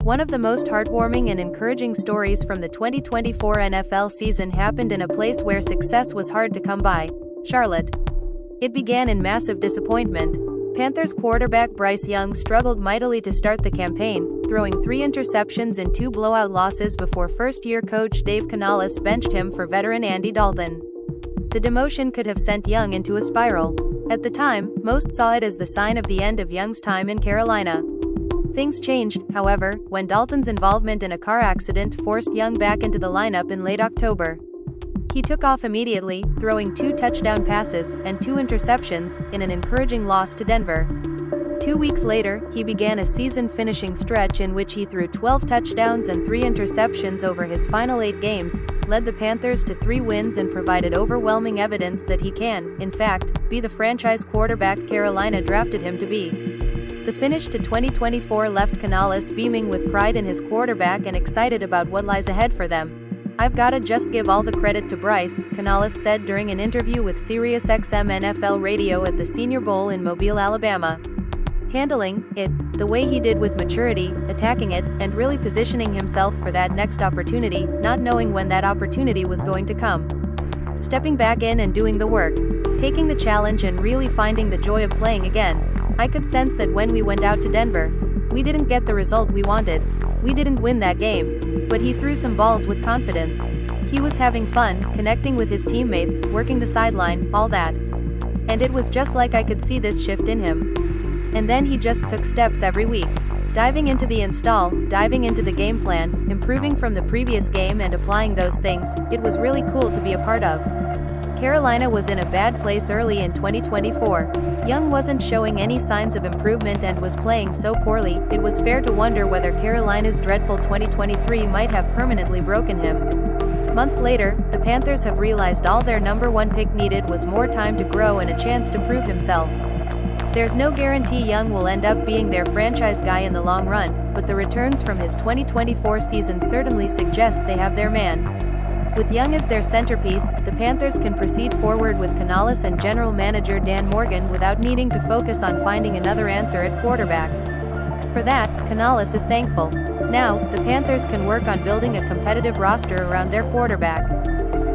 One of the most heartwarming and encouraging stories from the 2024 NFL season happened in a place where success was hard to come by, Charlotte. It began in massive disappointment. Panthers quarterback Bryce Young struggled mightily to start the campaign, throwing 3 interceptions in 2 blowout losses before first-year coach Dave Canales benched him for veteran Andy Dalton. The demotion could have sent Young into a spiral. At the time, most saw it as the sign of the end of Young's time in Carolina. Things changed, however, when Dalton's involvement in a car accident forced Young back into the lineup in late October. He took off immediately, throwing 2 touchdown passes and 2 interceptions in an encouraging loss to Denver. 2 weeks later, he began a season-finishing stretch in which he threw 12 touchdowns and 3 interceptions over his final 8 games, led the Panthers to 3 wins and provided overwhelming evidence that he can, in fact, be the franchise quarterback Carolina drafted him to be. The finish to 2024 left Canales beaming with pride in his quarterback and excited about what lies ahead for them. "I've gotta just give all the credit to Bryce," Canales said during an interview with SiriusXM NFL Radio at the Senior Bowl in Mobile, Alabama. Handling it the way he did with maturity, attacking it, and really positioning himself for that next opportunity, not knowing when that opportunity was going to come. Stepping back in and doing the work. Taking the challenge and really finding the joy of playing again. "I could sense that when we went out to Denver. We didn't get the result we wanted. We didn't win that game. But he threw some balls with confidence. He was having fun, connecting with his teammates, working the sideline, all that. And it was just like I could see this shift in him. And then he just took steps every week. Diving into the install, diving into the game plan, improving from the previous game and applying those things. It was really cool to be a part of." Carolina was in a bad place early in 2024. Young wasn't showing any signs of improvement and was playing so poorly, it was fair to wonder whether Carolina's dreadful 2023 might have permanently broken him. Months later, the Panthers have realized all their number 1 pick needed was more time to grow and a chance to prove himself. There's no guarantee Young will end up being their franchise guy in the long run, but the returns from his 2024 season certainly suggest they have their man. With Young as their centerpiece, the Panthers can proceed forward with Canales and general manager Dan Morgan without needing to focus on finding another answer at quarterback. For that, Canales is thankful. Now, the Panthers can work on building a competitive roster around their quarterback.